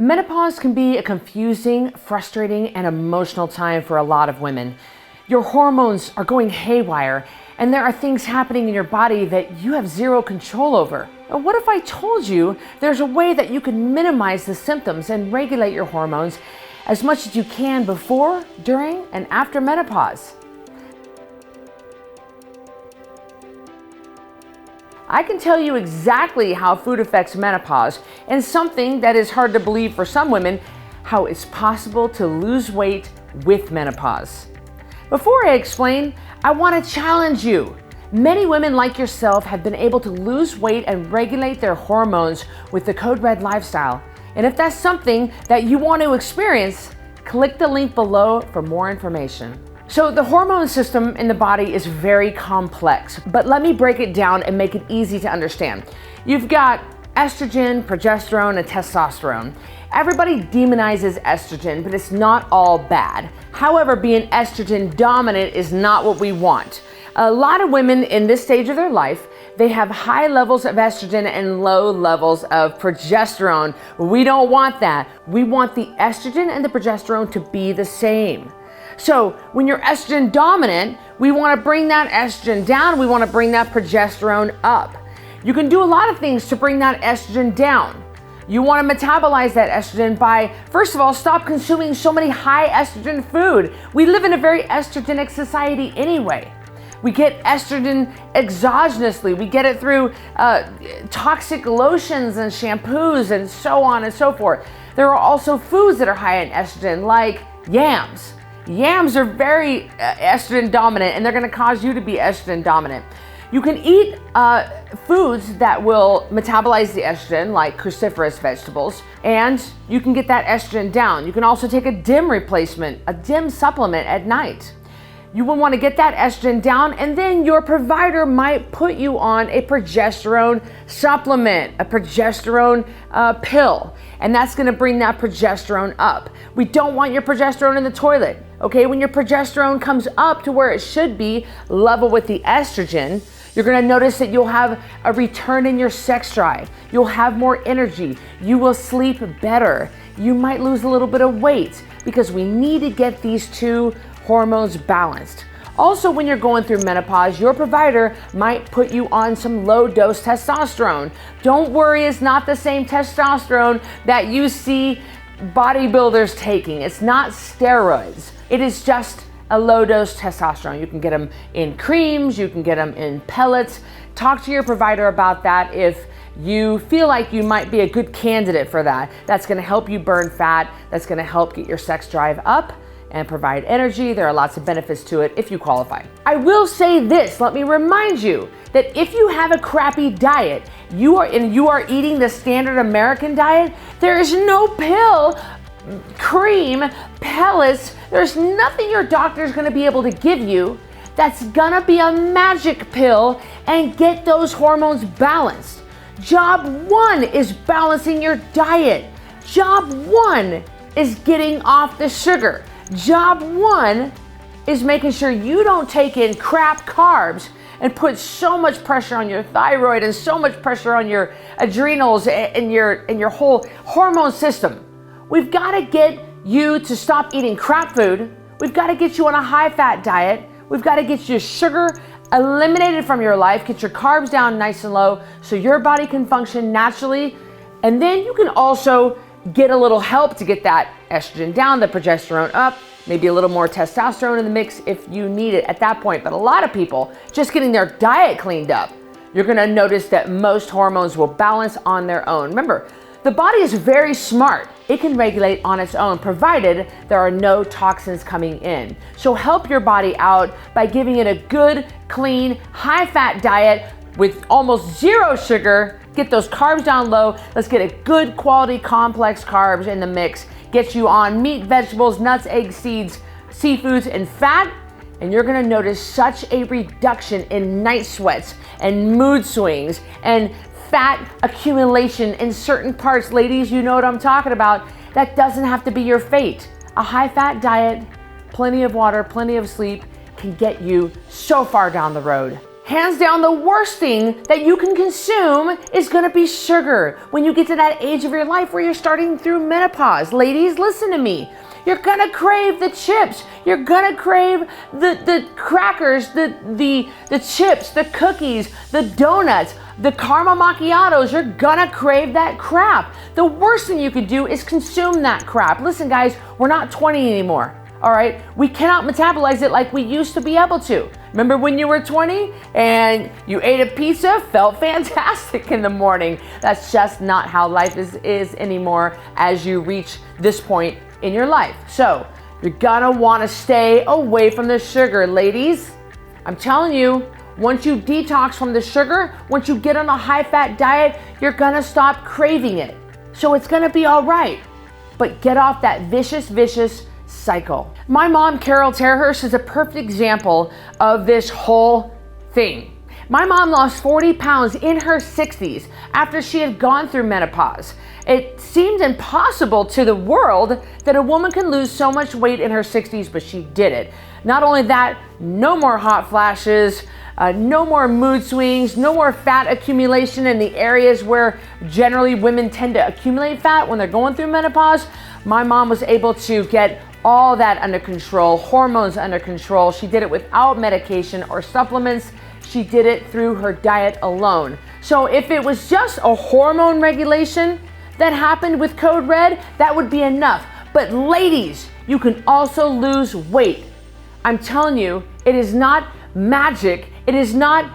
Menopause can be a confusing, frustrating, and emotional time for a lot of women. Your hormones are going haywire, and there are things happening in your body that you have zero control over. But what if I told you there's a way that you can minimize the symptoms and regulate your hormones as much as you can before, during, and after menopause? I can tell you exactly how food affects menopause, and something that is hard to believe for some women, how it's possible to lose weight with menopause. Before I explain, I want to challenge you. Many women like yourself have been able to lose weight and regulate their hormones with the Code Red lifestyle. And if that's something that you want to experience, click the link below for more information. So the hormone system in the body is very complex, but let me break it down and make it easy to understand. You've got estrogen, progesterone, and testosterone. Everybody demonizes estrogen, but it's not all bad. However, being estrogen dominant is not what we want. A lot of women in this stage of their life, they have high levels of estrogen and low levels of progesterone. We don't want that. We want the estrogen and the progesterone to be the same. So when you're estrogen dominant, we want to bring that estrogen down. We want to bring that progesterone up. You can do a lot of things to bring that estrogen down. You want to metabolize that estrogen by, first of all, stop consuming so many high estrogen food. We live in a very estrogenic society anyway. We get estrogen exogenously. We get it through toxic lotions and shampoos and so on and so forth. There are also foods that are high in estrogen, like yams. Yams are very estrogen dominant, and they're going to cause you to be estrogen dominant. You can eat foods that will metabolize the estrogen, like cruciferous vegetables, and you can get that estrogen down. You can also take a DIM replacement, a DIM supplement at night. You will want to get that estrogen down, and then your provider might put you on a progesterone supplement, a progesterone pill, and that's going to bring that progesterone up. We don't want your progesterone in the toilet, okay? When your progesterone comes up to where it should be, level with the estrogen, you're going to notice that you'll have a return in your sex drive. You'll have more energy. You will sleep better. You might lose a little bit of weight because we need to get these two hormones balanced. Also, when you're going through menopause, your provider might put you on some low-dose testosterone. Don't worry, it's not the same testosterone that you see bodybuilders taking. It's not steroids. It is just a low-dose testosterone. You can get them in creams, you can get them in pellets. Talk to your provider about that if you feel like you might be a good candidate for that. That's gonna help you burn fat. That's gonna help get your sex drive up and provide energy. There are lots of benefits to it if you qualify. I will say this, let me remind you that if you have a crappy diet, you are eating the standard American diet, there is no pill, cream, pellets, there's nothing your doctor is gonna be able to give you that's gonna be a magic pill and get those hormones balanced. Job one is balancing your diet. Job one is getting off the sugar. Job one is making sure you don't take in crap carbs and put so much pressure on your thyroid and so much pressure on your adrenals and your whole hormone system. We've got to get you to stop eating crap food. We've got to get you on a high-fat diet. We've got to get your sugar eliminated from your life, get your carbs down nice and low so your body can function naturally. And then you can also get a little help to get that estrogen down, the progesterone up, maybe a little more testosterone in the mix if you need it at that point. But a lot of people, just getting their diet cleaned up, you're gonna notice that most hormones will balance on their own. Remember, the body is very smart. It can regulate on its own, provided there are no toxins coming in. So help your body out by giving it a good, clean, high-fat diet with almost zero sugar. Get those carbs down low. Let's get a good quality complex carbs in the mix. Get you on meat, vegetables, nuts, eggs, seeds, seafoods, and fat. And you're gonna notice such a reduction in night sweats and mood swings and fat accumulation in certain parts. Ladies, you know what I'm talking about. That doesn't have to be your fate. A high-fat diet, plenty of water, plenty of sleep can get you so far down the road. Hands down, the worst thing that you can consume is gonna be sugar when you get to that age of your life where you're starting through menopause. Ladies, listen to me. You're gonna crave the chips. You're gonna crave the crackers, the chips, the cookies, the donuts, the caramel macchiatos. You're gonna crave that crap. The worst thing you could do is consume that crap. Listen, guys, we're not 20 anymore. All right, we cannot metabolize it like we used to be able to. Remember when you were 20 and you ate a pizza, felt fantastic in the morning? That's just not how life is anymore as you reach this point in your life. So you're gonna wanna stay away from the sugar, ladies. I'm telling you, once you detox from the sugar, once you get on a high-fat diet, you're gonna stop craving it. So it's gonna be all right. But get off that vicious cycle. My mom, Carol Terhurst, is a perfect example of this whole thing. My mom lost 40 pounds in her 60s after she had gone through menopause. It seemed impossible to the world that a woman can lose so much weight in her 60s, but she did it. Not only that, no more hot flashes, no more mood swings, no more fat accumulation in the areas where generally women tend to accumulate fat when they're going through menopause. My mom was able to get all that under control, hormones under control. She did it without medication or supplements. She did it through her diet alone. So if it was just a hormone regulation that happened with Code Red, that would be enough. But ladies, you can also lose weight. I'm telling you, it is not magic. It is not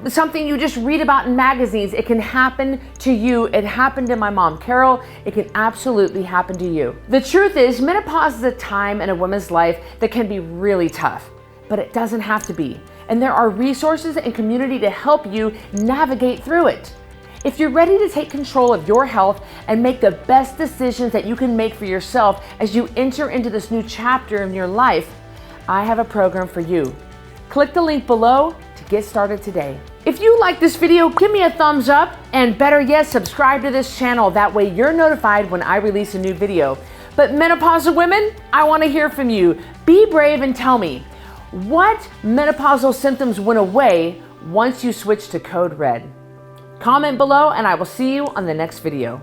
something you just read about in magazines. It can happen to you. It happened to my mom, Carol. It can absolutely happen to you. The truth is, menopause is a time in a woman's life that can be really tough, but it doesn't have to be. And there are resources and community to help you navigate through it. If you're ready to take control of your health and make the best decisions that you can make for yourself as you enter into this new chapter in your life, I have a program for you. Click the link below to get started today. If you like this video, give me a thumbs up, and better yet, subscribe to this channel. That way you're notified when I release a new video. But menopausal women, I want to hear from you. Be brave and tell me, what menopausal symptoms went away once you switched to Code Red? Comment below and I will see you on the next video.